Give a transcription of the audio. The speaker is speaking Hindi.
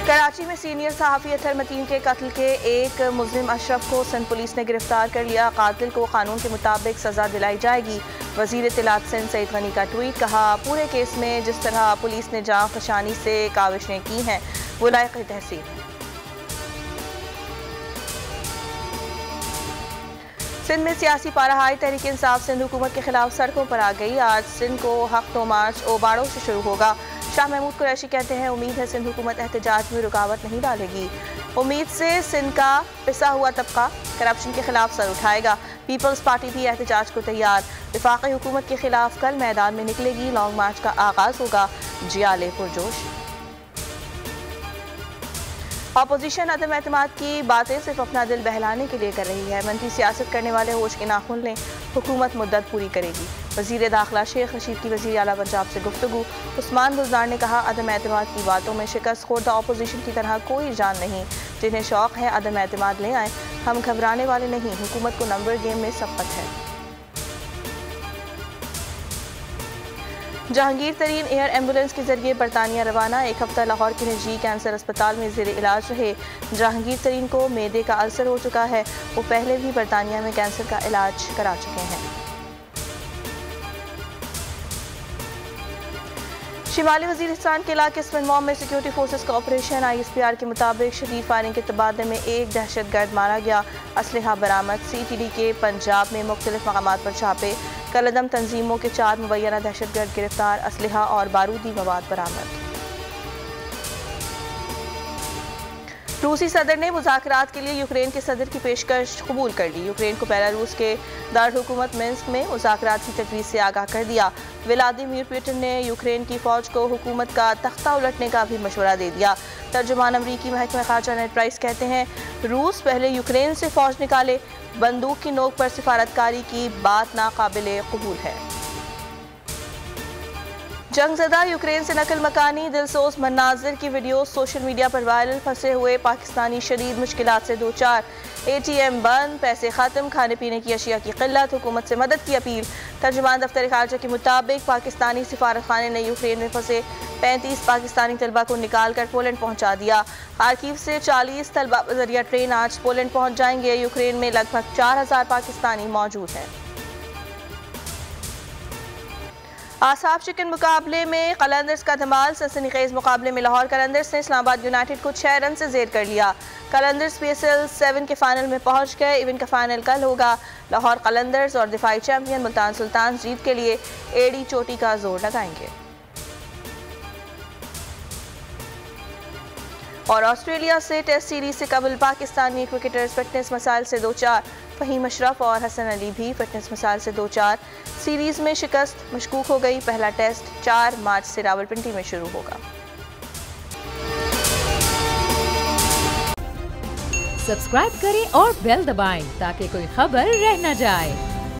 कराची में सीनियर सहाफ़ी अतहर मतीन के कत्ल के एक मुज़लिम अशरफ को सिंध पुलिस ने गिरफ्तार कर लिया। कातिल को कानून के मुताबिक सज़ा दिलाई जाएगी। वज़ीर इत्तलात सिंध सईद गनी का ट्वीट, कहा पूरे केस में जिस तरह पुलिस ने जाँ फशानी से काविशें की हैं वो लायक़ तहसीन है। सिंध में सियासी पाराहाई तहरीक इंसाफ सिंध हुकूमत के खिलाफ सड़कों पर आ गई। आज सिंध को हक तो मार्च ओबाड़ों से शुरू होगा। शाह महमूद कुरैशी कहते हैं, उम्मीद है सिंध हुकूमत एहतजाज में रुकावट नहीं डालेगी। उम्मीद से सिंध का पिसा हुआ तबका करप्शन के खिलाफ सर उठाएगा। पीपल्स पार्टी भी एहतजाज को तैयार। वफाकी हुकूमत के खिलाफ कल मैदान में निकलेगी। लॉन्ग मार्च का आगाज होगा। जियाले पुरजोश। अपोजिशन अदम एतमाद की बातें सिर्फ अपना दिल बहलाने के लिए कर रही है। मनफी सियासत करने वाले होश के नाखून लें, हुकूमत मुद्दत पूरी करेगी। वज़ीर दाखिला शेख रशीद की वज़ीर आला पंजाब से गुफ्तगू। उस्मान गुलजार ने कहा, अदम एतमाद की बातों में शिकस्त खोर्दा अपोजिशन की तरह कोई जान नहीं। जिन्हें शौक है अदम एतमाद ले आए, हम घबराने वाले नहीं। हुकूमत को नंबर गेम में सबकत है। जहांगीर तरीन एयर एम्बुलेंस के जरिए बरतानिया रवाना। एक हफ्ता लाहौर के निजी कैंसर अस्पताल में ज़ेर इलाज रहे। जहांगीर तरीन को मैदे का अल्सर हो चुका है। वो पहले भी बरतानिया में कैंसर का इलाज करा चुके हैं। शिमाली वज़ीरिस्तान के इलाके स्मिनमॉम में सिक्योरिटी फोर्सेस का ऑपरेशन। ISPR के मुताबिक शदीद फायरिंग के तबादले में एक दहशतगर्द मारा गया। असलहा बरामद। CTD के पंजाब में मुख्तलिफ मकामात पर छापे। कलदम तंजीमों के 4 मुबैना दहशतगर्द गिरफ्तार। असलहा और बारूदी मवाद बरामद। रूसी सदर ने मुज़ाकरात के लिए यूक्रेन के सदर की पेशकश कबूल कर ली। यूक्रेन को बेलारूस के दारहुकूमत मिन्स्क में मुज़ाकरात की तजवीज़ से आगाह कर दिया। व्लादिमीर पुतिन ने यूक्रेन की फ़ौज को हुकूमत का तख्ता उलटने का भी मशवरा दे दिया। तर्जुमान अमरीकी महकमा ख़ारजा नेड प्राइस कहते हैं, रूस पहले यूक्रेन से फ़ौज निकाले। बंदूक की नोक पर सिफारतकारी की बात नाकाबिले कबूल है। जंगज़दा यूक्रेन से नकल मकानी दिलसोज मनाजिर की वीडियो सोशल मीडिया पर वायरल। फंसे हुए पाकिस्तानी शदीद मुश्किलात से दो चार। ATM बंद, पैसे ख़त्म, खाने पीने की अशिया की किल्लत। हुकूमत से मदद की अपील। तर्जुमान दफ्तर ख़ारजा के मुताबिक पाकिस्तानी सिफारत खाने ने यूक्रेन में फंसे 35 पाकिस्तानी तलबा को निकाल कर पोलैंड पहुँचा दिया। खार्किव से 40 तलबा बजरिया ट्रेन आज पोलैंड पहुँच जाएंगे। यूक्रेन में लगभग 4000 पाकिस्तानी मौजूद हैं। आसाफ चिकन मुकाबले में कलंदर्स का धमाल। सनसनीखेज मुकाबले में लाहौर कलंदर्स ने इस्लामाबाद यूनाइटेड को 6 रन से जेर कर लिया। कलंदर्स PSL 7 के फाइनल में पहुंच गए। इवेंट का फाइनल कल होगा। लाहौर कलंदर्स और दिफाई चैंपियन मुल्तान सुल्तान जीत के लिए एड़ी चोटी का जोर लगाएंगे। और ऑस्ट्रेलिया से टेस्ट सीरीज से कबल पाकिस्तानी क्रिकेटर्स फिटनेस मसाइल से दो चार। फहीम अशरफ और हसन अली भी फिटनेस मसाइल से 2-4। सीरीज में शिकस्त मशकूक हो गई। पहला टेस्ट 4 मार्च से रावलपिंडी में शुरू होगा। सब्सक्राइब करें और बेल दबाएं ताकि कोई खबर रह न जाए।